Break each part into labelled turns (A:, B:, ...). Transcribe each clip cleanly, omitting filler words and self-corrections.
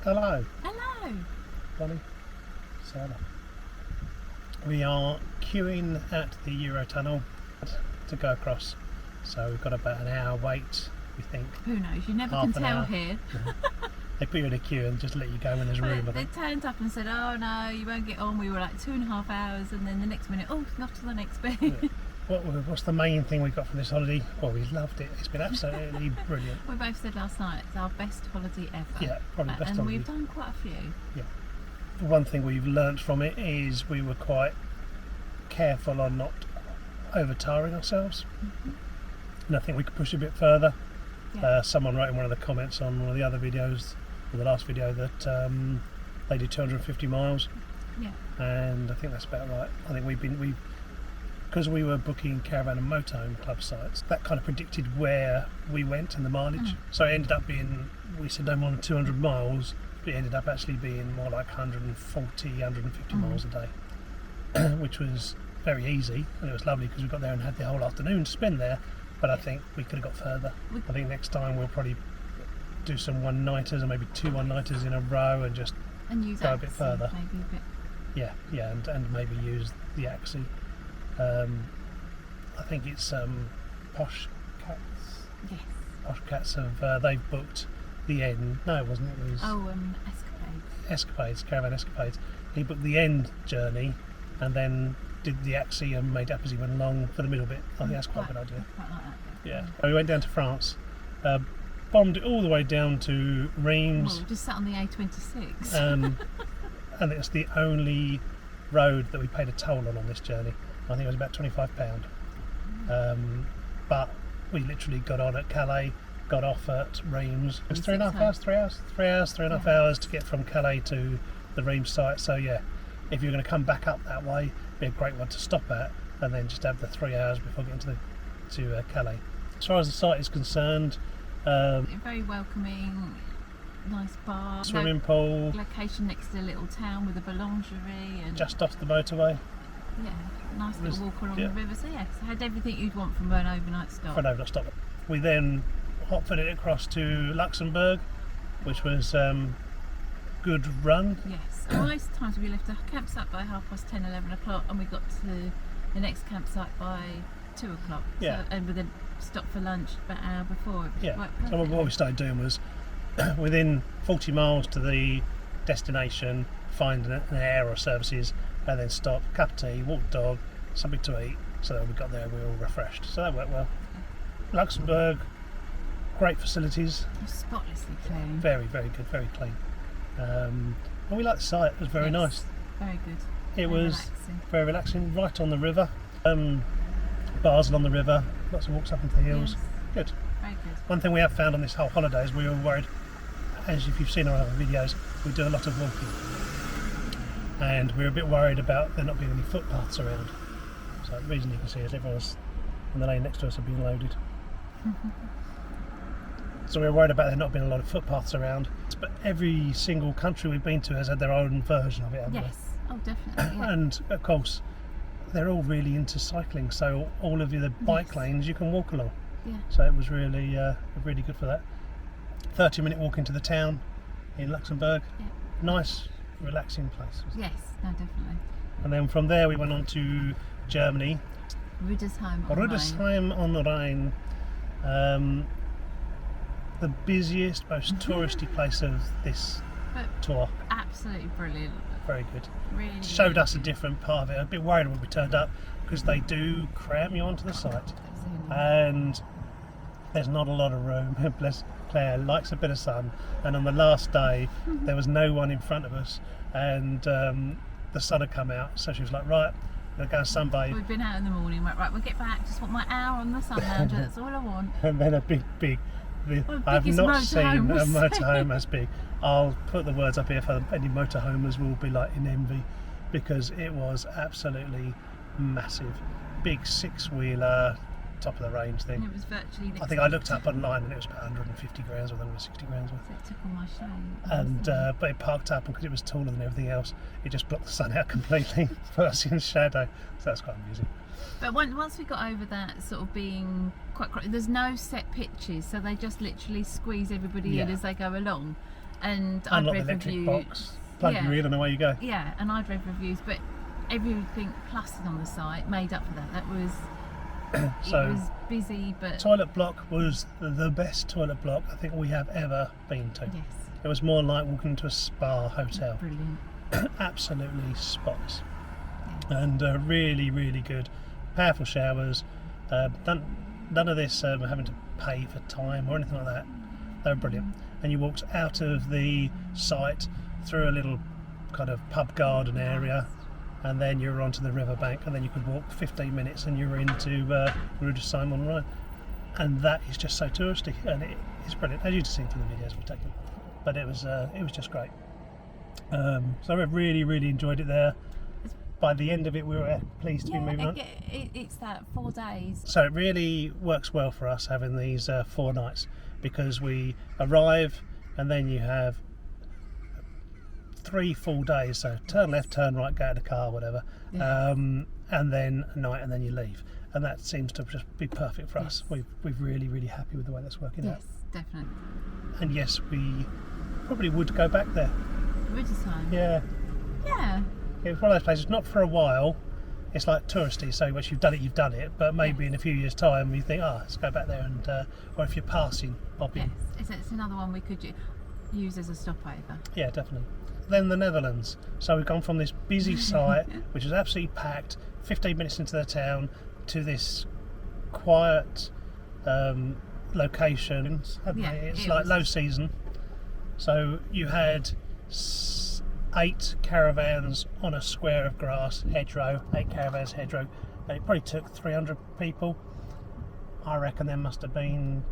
A: Hello.
B: Hello.
A: Bonnie. Sarah. We are queuing at the Eurotunnel to go across. So we've got about an hour wait, we think.
B: Who knows? You never
A: Half
B: can
A: an
B: tell
A: hour.
B: here.
A: They put you in a queue and just let you go when there's room. I
B: They
A: think.
B: turned up and said, "Oh no, you won't get on." We were like 2.5 hours, and then the next minute, "Oh, not to the next bit."
A: Yeah. What's the main thing we got from this holiday? Well, we loved it. It's been absolutely brilliant.
B: We both said last night it's our best holiday ever.
A: Yeah, probably best
B: and
A: holiday.
B: we've done quite a few.
A: Yeah. One thing we've learnt from it is we were quite careful on not over-tiring ourselves. And I think we could push a bit further.
B: Yeah.
A: Someone wrote in one of the comments on one of the other videos, or the last video, that they did 250 miles.
B: Yeah.
A: And I think that's about right. I think because we were booking caravan and motorhome club sites, that kind of predicted where we went and the mileage. So it ended up being, we said no more than 200 miles, but it ended up actually being more like 140, 150 miles a day, which was very easy, and it was lovely because we got there and had the whole afternoon to spend there. But I think we could have got further. I think next time we'll probably do some one-nighters, or maybe 2 one-nighters in a row, and just
B: And use
A: go a bit further.
B: Maybe a bit.
A: Yeah, and maybe use the Axie. I think it's Posh Cats.
B: Yes.
A: Posh Cats have they've booked the end. No, it wasn't. It was
B: Escapades.
A: Caravan Escapades. He booked the end journey, and then did the Axie and made up as he went along for the middle bit. I think that's quite a good idea.
B: Quite like that.
A: Yeah. So we went down to France, bombed it all the way down to Reims.
B: Well, we just sat on the A26.
A: And it's the only road that we paid a toll on this journey. I think it was about £25. But we literally got on at Calais, got off at Reims. It was 3.5 hours, 3.5 hours to get from Calais to the Reims site. So yeah, if you're going to come back up that way, it'd be a great one to stop at, and then just have the 3 hours before getting to Calais. As far as the site is concerned,
B: very welcoming, nice bar,
A: swimming pool,
B: location next to a little town with a boulangerie, and
A: just off the motorway.
B: yeah, nice little walk along
A: yeah.
B: the river. So yes, I had everything you'd want from an overnight stop.
A: For an overnight stop. We then hot-footed it across to Luxembourg, which was good run.
B: Yes, most times we left a campsite by 10:30, 11 o'clock, and we got to the next campsite by 2 o'clock.
A: Yeah.
B: So, and we then stopped for lunch about an hour before. It was
A: Yeah.
B: quite
A: So
B: perfect.
A: what we started doing was, within 40 miles to the destination, find an area of services, and then stop, cup of tea, walk the dog, something to eat. So that we got there, we were all refreshed. So that worked well. Luxembourg, great facilities,
B: It was spotlessly clean.
A: very, very good, very clean. And we liked the site, it was very
B: Yes,
A: nice.
B: Very good.
A: It
B: Very
A: was
B: relaxing.
A: very relaxing, right on the river. Bars along the river, lots of walks up into the hills.
B: Yes.
A: Good.
B: Very good.
A: One thing we have found on this whole holiday is we were worried, as if you've seen our other videos, we do a lot of walking. And we were a bit worried about there not being any footpaths around. So the reason you can see is everyone's in the lane next to us are being loaded. So we were worried about there not being a lot of footpaths around. But every single country we've been to has had their own version of it, haven't
B: Yes. Oh, definitely. Yeah.
A: And of course, they're all really into cycling, so all of the bike
B: Yes.
A: lanes you can walk along.
B: Yeah.
A: So it was really really good for that. 30-minute walk into the town in Luxembourg.
B: Yeah.
A: Nice, relaxing place.
B: Yes. No, definitely.
A: And then from there we went on to Germany.
B: Rüdesheim on Rhine.
A: Rüdesheim on the Rhine. The busiest, most touristy place of this
B: But
A: tour.
B: absolutely brilliant.
A: Very good.
B: Really.
A: Showed us a
B: really
A: different part of it. A bit worried when we turned up because they do cram you onto the site.
B: Absolutely.
A: And there's not a lot of room. Bless Claire, likes a bit of sun, and on the last day there was no one in front of us, and the sun had come out, so she was like, right, I'm gonna go sunbathe.
B: We've been out in the morning, went, right, we'll get back, just want my hour on the sun lounger, that's all I want.
A: And then a big
B: Well,
A: I've
B: biggest
A: not seen a
B: motorhome we've
A: motorhome as big. I'll put the words up here for any motorhomers will be like in envy, because it was absolutely massive. Big 6-wheeler, top of the range
B: And
A: thing.
B: it was virtually next
A: I think I looked up online and it was about 150 grams or 160 grams worth.
B: So it took all my shade.
A: And but it parked up, and because it was taller than everything else, it just blocked the sun out completely, put us in shadow. So that's quite amusing.
B: But once we got over that sort of being quite, there's no set pitches, so they just literally squeeze everybody in
A: Yeah.
B: as they go along. And I'd
A: Unlock the
B: read
A: electric
B: reviews.
A: box, plug you in, and away you go.
B: Yeah, and I'd read reviews, but everything plus on the site made up for that. That was
A: So
B: it was busy, but
A: toilet block was the best toilet block I think we have ever been to.
B: yes,
A: It was more like walking into a spa hotel.
B: brilliant.
A: Absolutely spotless.
B: Yeah.
A: And really, really good. Powerful showers. None of this having to pay for time or anything like that. They were brilliant. And you walked out of the site through a little kind of pub garden area, and then you were onto the riverbank, and then you could walk 15 minutes and you were into Rue de Simon Rhine. And that is just so touristy, and it is brilliant, as you've seen from the videos we've taken. But it was just great. So I really, really enjoyed it there. By the end of it, we were pleased to be moving on.
B: It's that 4 days.
A: So it really works well for us having these 4 nights, because we arrive and then you have 3 full days. So turn left, turn right, go to the car, whatever, and then a night, and then you leave. And that seems to just be perfect for us. We're really, really happy with the way that's working out.
B: Yes, definitely.
A: And yes, we probably would go back there.
B: Winter time.
A: Yeah.
B: Yeah.
A: It's one of those places, not for a while. It's like touristy, so once you've done it, you've done it. But maybe in a few years' time, you think, let's go back there, and or if you're passing, pop in.
B: Yes, it's another one we could use as a stopover.
A: Yeah, definitely. Then the Netherlands. So we've gone from this busy site, which is absolutely packed, 15 minutes into the town, to this quiet location. It's like low season. So you had 8 caravans on a square of grass, hedgerow, 8 caravans, hedgerow, and it probably took 300 people. I reckon there must have been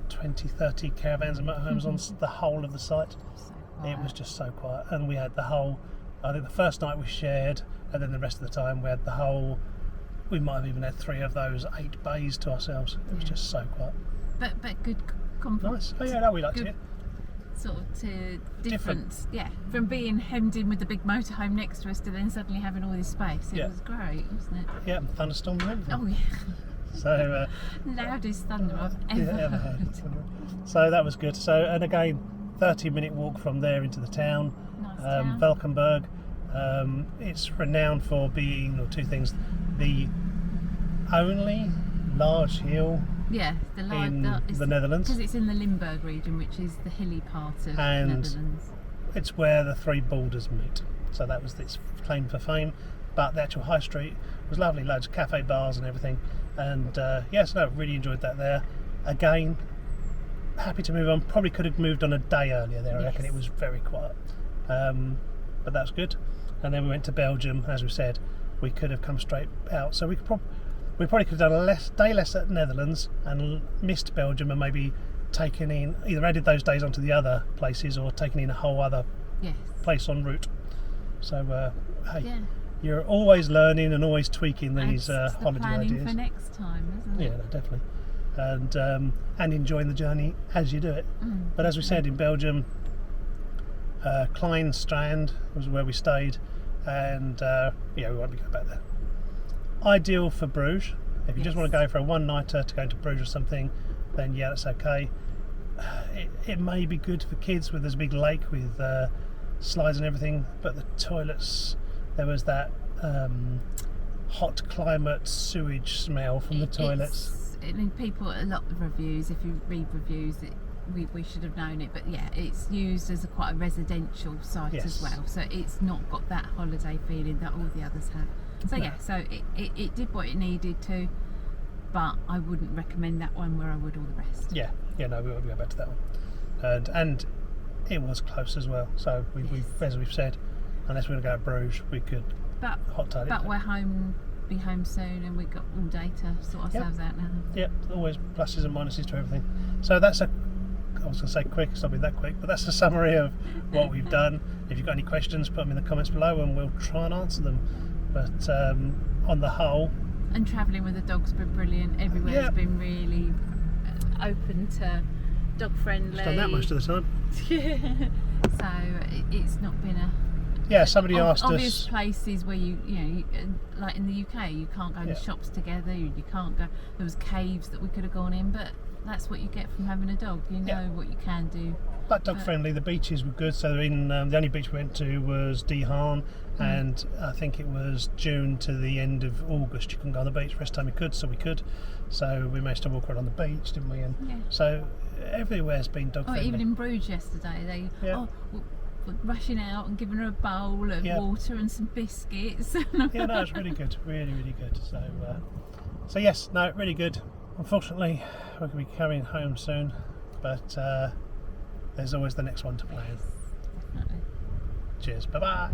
A: 20, 30 caravans and motorhomes on the whole of the site.
B: So
A: It was just so quiet, and we had the whole, I think the first night we shared, and then the rest of the time we had the whole, we might have even had 3 of those 8 bays to ourselves. It was just so quiet.
B: but good comfort.
A: Nice. Oh yeah, no, we liked
B: Good.
A: it.
B: Sort of to different, yeah, from being hemmed in with the big motorhome next to us to then suddenly having all this space. It was great, wasn't it?
A: Yeah, thunderstorm and everything.
B: Oh yeah,
A: So
B: loudest thunder I've ever heard.
A: So that was good. So, and again, 30-minute walk from there into the town.
B: Nice town.
A: Valkenburg. It's renowned for being, or 2 things, the only large hill
B: Yeah,
A: in the Netherlands.
B: because it's in the Limburg region, which is the hilly part of the
A: And
B: Netherlands.
A: It's where the 3 borders meet. So that was its claim for fame. But the actual high street was lovely, loads of cafe bars and everything. And yes, no, really enjoyed that there. Again, happy to move on. Probably could have moved on a day earlier there. I reckon it was very quiet. But that's good. And then we went to Belgium, as we said. We could have come straight out. So we probably could have done a day less at Netherlands and missed Belgium, and maybe taken in, either added those days onto the other places or taken in a whole other place en route. So hey, you're always learning and always tweaking these holiday
B: planning
A: ideas.
B: for next time, isn't it?
A: Yeah, no, definitely. And enjoying the journey as you do it. But as we said, in Belgium, Kleinstrand was where we stayed, and we won't be going back there. Ideal for Bruges. If you just want to go for a one-nighter to go into Bruges or something, then yeah, that's okay. It may be good for kids, with there's a big lake with slides and everything, but the toilets, there was that hot climate sewage smell from the toilets.
B: I mean, a lot of reviews, if you read reviews, we should have known it, but yeah, it's used as quite a residential site as well, so it's not got that holiday feeling that all the others have. So yeah, so it did what it needed to, but I wouldn't recommend that one where I would all the rest.
A: Yeah, no, we won't go back to that one. And it was close as well, so we as we've said, unless we're going to go to Bruges, we could hot tail it.
B: But we're be home soon, and we've got all day to sort ourselves out now.
A: Yep, always pluses and minuses to everything. So that's I was going to say quick, it's not been that quick, but that's a summary of what we've done. If you've got any questions, put them in the comments below and we'll try and answer them. But on the whole...
B: And travelling with the dog's been brilliant. Everywhere's been really open to dog friendly.
A: It's done that most of the time.
B: So it's not been a...
A: Yeah, somebody asked us...
B: Obvious places where you like in the UK, you can't go to shops together, you can't go... There was caves that we could have gone in, but that's what you get from having a dog. You know what you can do
A: Like dog friendly. The beaches were good. So in the only beach we went to was Dehan, and I think it was June to the end of August. You couldn't go on the beach. First time we could, so we could. So we managed to walk around on the beach, didn't we? And so everywhere's been dog friendly.
B: Even in Bruges yesterday, they were rushing out and giving her a bowl of water and some biscuits.
A: Yeah, no, it's really good, really, really good. So yes, no, really good. Unfortunately, we're going to be carrying home soon, but there's always the next one to plan.
B: Definitely.
A: Cheers, bye bye.